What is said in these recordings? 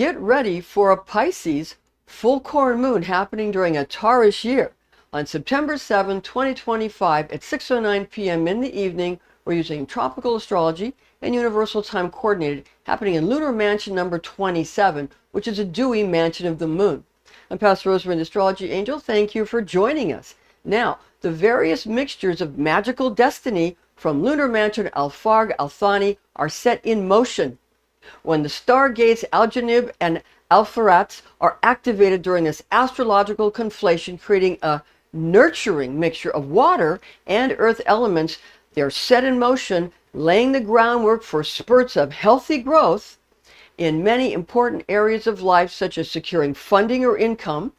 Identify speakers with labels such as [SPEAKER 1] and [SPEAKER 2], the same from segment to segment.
[SPEAKER 1] get ready for a Pisces full corn moon happening during a Taurus year on September 7, 2025 at 6:09 p.m. in the evening. We're using tropical astrology and universal time coordinated, happening in Lunar Mansion Number 27, which is a Dewy Mansion of the moon. I'm Pastor Rosemary, the Astrology Angel. Thank you for joining us. Now, the various mixtures of magical destiny from Lunar Mansion Alpheratz are set in motion when the Stargates Algenib and Alpheratz are activated during this astrological conflation, creating a nurturing mixture of water and earth elements. They're set in motion, laying the groundwork for spurts of healthy growth in many important areas of life, such as securing funding or income,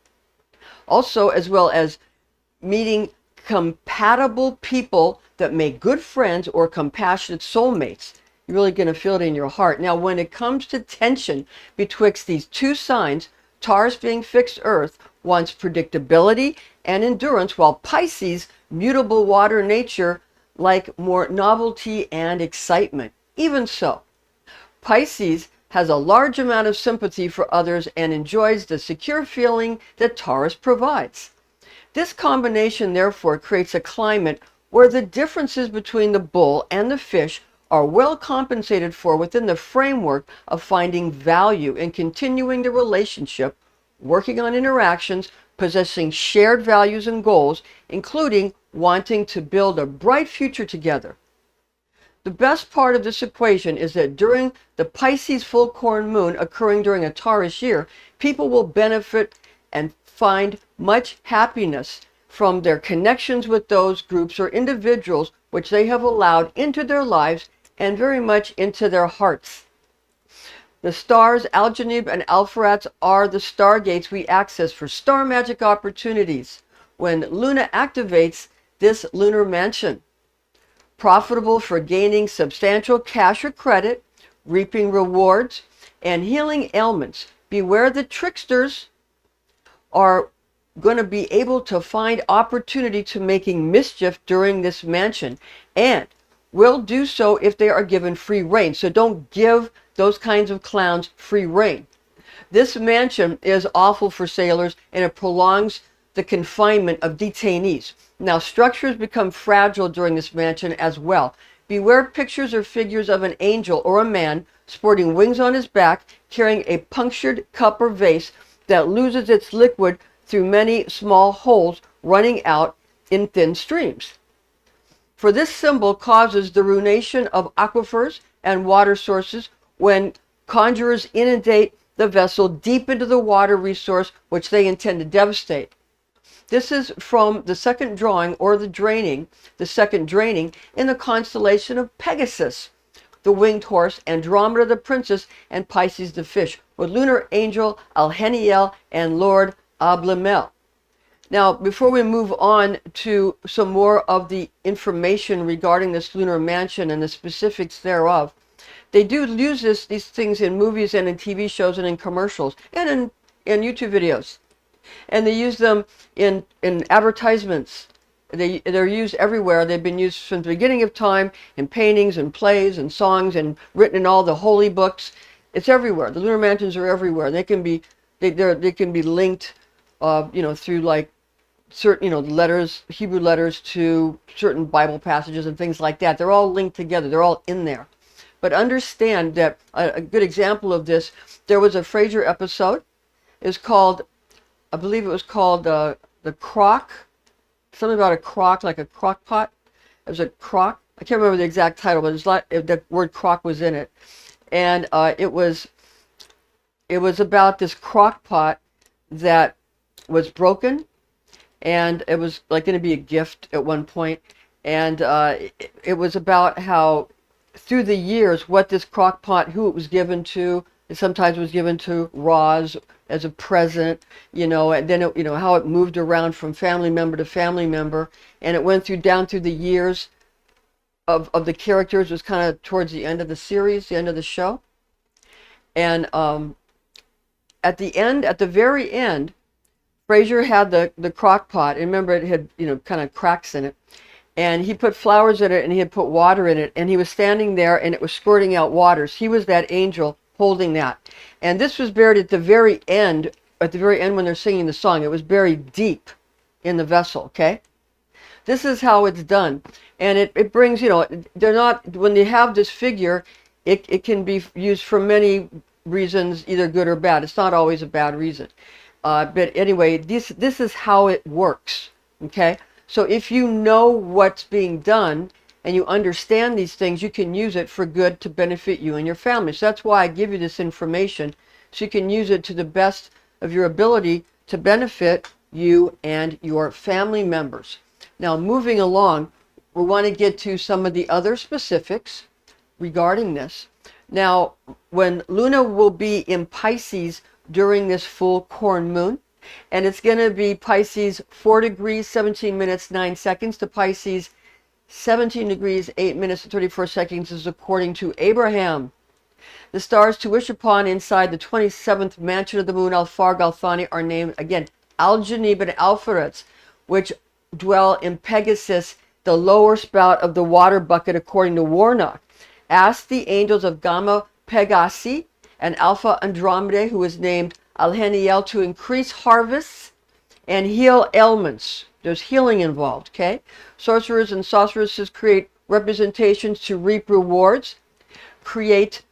[SPEAKER 1] also as well as meeting compatible people that make good friends or compassionate soulmates. You're really going to feel it in your heart. Now, when it comes to tension betwixt these two signs, Taurus, being fixed earth, wants predictability and endurance, while Pisces, mutable water nature, like more novelty and excitement. Even so, Pisces has a large amount of sympathy for others and enjoys the secure feeling that Taurus provides. This combination, therefore, creates a climate where the differences between the bull and the fish are well compensated for within the framework of finding value in continuing the relationship, working on interactions, possessing shared values and goals, including wanting to build a bright future together. The best part of this equation is that during the Pisces full corn moon occurring during a Taurus year, people will benefit and find much happiness from their connections with those groups or individuals which they have allowed into their lives and very much into their hearts. The stars, Algenib and Alpheratz, are the stargates we access for star magic opportunities when Luna activates this lunar mansion. Profitable for gaining substantial cash or credit, reaping rewards, and healing ailments. Beware the tricksters are going to be able to find opportunity to making mischief during this mansion, and will do so if they are given free rein. So don't give those kinds of clowns free rein. This mansion is awful for sailors, and it prolongs the confinement of detainees. Now, structures become fragile during this mansion as well. Beware pictures or figures of an angel or a man sporting wings on his back, carrying a punctured cup or vase that loses its liquid through many small holes running out in thin streams. For this symbol causes the ruination of aquifers and water sources when conjurers inundate the vessel deep into the water resource which they intend to devastate. This is from the second drawing, or the second draining in the constellation of Pegasus, the winged horse, Andromeda the princess, and Pisces the fish, with lunar angel Alchemical and Lord Ablemel. Now, before we move on to some more of the information regarding this lunar mansion and the specifics thereof, they do use these things in movies and in TV shows and in commercials and in YouTube videos. And they use them in advertisements. They're used everywhere. They've been used from the beginning of time in paintings and plays and songs and written in all the holy books. It's everywhere. The lunar mansions are everywhere. They can be linked, through like certain, letters, Hebrew letters to certain Bible passages and things like that. They're all linked together. They're all in there. But understand that a good example of this, there was a Frasier episode. It's called, I believe it was called the crock, something about a crock, like a crock pot. It was a crock. I can't remember the exact title, but the word crock was in it. And it was about this crock pot that was broken, and it was like going to be a gift at one point. And it was about how through the years what this crock pot, who it was given to. It sometimes was given to Roz as a present, and then how it moved around from family member to family member, and it went down through the years of the characters. It was kind of towards the end of the series, the end of the show. And at the very end, Frasier had the crock pot, and remember it had kind of cracks in it, and he put flowers in it and he had put water in it, and he was standing there and it was squirting out waters. He was that angel holding that. And this was buried at the very end when they're singing the song. It was buried deep in the vessel, okay? This is how it's done. And it brings, they're not, when they have this figure, it can be used for many reasons, either good or bad. It's not always a bad reason. But anyway, this is how it works, okay? So if you know what's being done and you understand these things, you can use it for good to benefit you and your family. So that's why I give you this information, so you can use it to the best of your ability to benefit you and your family members. Now, moving along, we want to get to some of the other specifics regarding this. Now, when Luna will be in Pisces during this full corn moon, and it's going to be Pisces 4 degrees, 17 minutes, 9 seconds to Pisces 17 degrees, 8 minutes, and 34 seconds is according to Abraham. The stars to wish upon inside the 27th mansion of the moon, Alpha are named, again, Algenib and Alpheratz, which dwell in Pegasus, the lower spout of the water bucket, according to Warnock. Ask the angels of Gamma Pegasi and Alpha Andromedae, who is named Alheniel, to increase harvests and heal ailments. There's healing involved, okay? Sorcerers and sorceresses create representations to reap rewards, create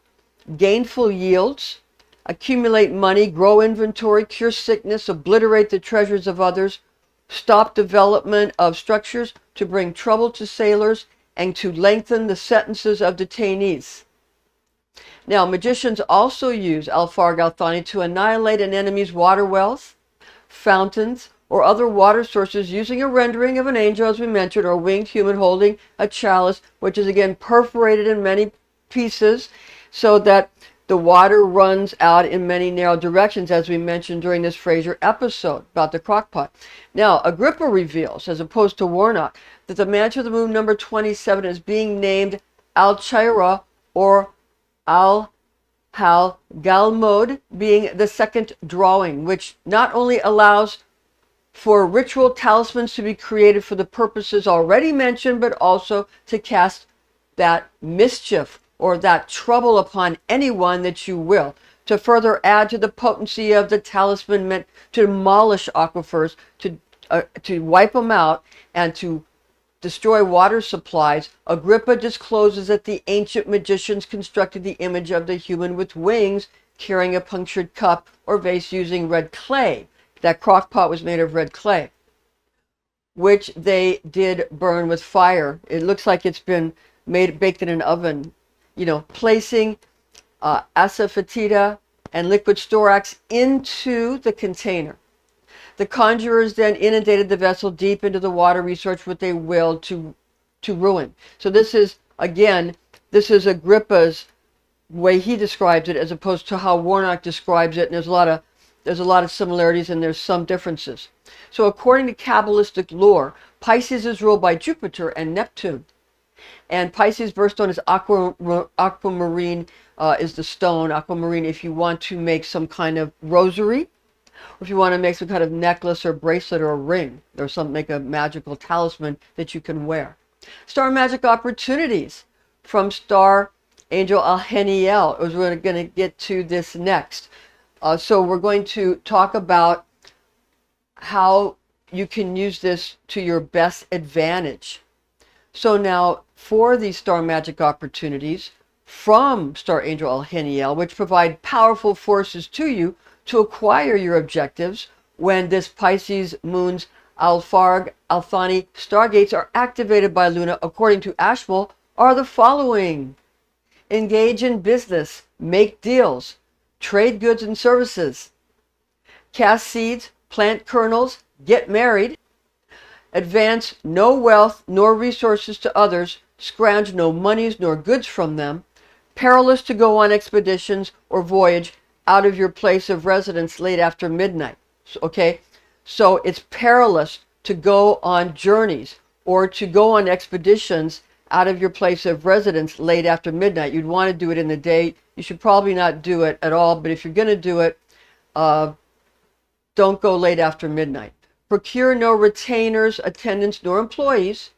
[SPEAKER 1] gainful yields, accumulate money, grow inventory, cure sickness, obliterate the treasures of others, stop development of structures, to bring trouble to sailors, and to lengthen the sentences of detainees. Now, magicians also use Alpha to annihilate an enemy's water wells, fountains, or other water sources using a rendering of an angel, as we mentioned, or a winged human holding a chalice, which is again perforated in many pieces so that the water runs out in many narrow directions, as we mentioned during this Fraser episode about the crockpot. Now, Agrippa reveals, as opposed to Warnock, that the mansion of the moon number 27 is being named Al-Chaira, or Al-Galmod, being the second drawing, which not only allows for ritual talismans to be created for the purposes already mentioned, but also to cast that mischief or that trouble upon anyone that you will, to further add to the potency of the talisman meant to demolish aquifers, to wipe them out, and to destroy water supplies. Agrippa discloses that the ancient magicians constructed the image of the human with wings, carrying a punctured cup or vase using red clay. That crock pot was made of red clay, which they did burn with fire. It looks like it's been baked in an oven. Placing asafoetida and liquid storax into the container. The conjurers then inundated the vessel deep into the water resource, which they willed to ruin. So this is Agrippa's way he describes it, as opposed to how Warnock describes it. And there's a lot of similarities and there's some differences. So according to Kabbalistic lore, Pisces is ruled by Jupiter and Neptune. And Pisces birthstone is aquamarine, is the stone, aquamarine, if you want to make some kind of rosary, or if you want to make some kind of necklace or bracelet or a ring, or make a magical talisman that you can wear. Star magic opportunities from Star Angel Alheniel. We're going to get to this next. So we're going to talk about how you can use this to your best advantage. So now, for these star magic opportunities from Star Angel Alheniel, which provide powerful forces to you to acquire your objectives when this Pisces moon's Althani stargates are activated by Luna, according to Ashmole, are the following: engage in business, make deals, trade goods and services, cast seeds, plant kernels, get married, advance no wealth nor resources to others, scrounge no monies nor goods from them, perilous to go on expeditions or voyage out of your place of residence late after midnight. Okay, so it's perilous to go on journeys or to go on expeditions out of your place of residence late after midnight. You'd want to do it in the day. You should probably not do it at all, but if you're going to do it, don't go late after midnight. Procure no retainers, attendants, nor employees.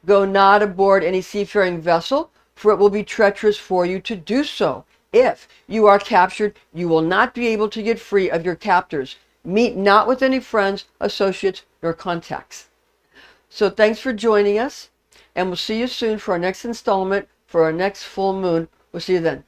[SPEAKER 1] Go not aboard any seafaring vessel, for it will be treacherous for you to do so. If you are captured, you will not be able to get free of your captors. Meet not with any friends, associates, nor contacts. So thanks for joining us, and we'll see you soon for our next installment for our next full moon. We'll see you then.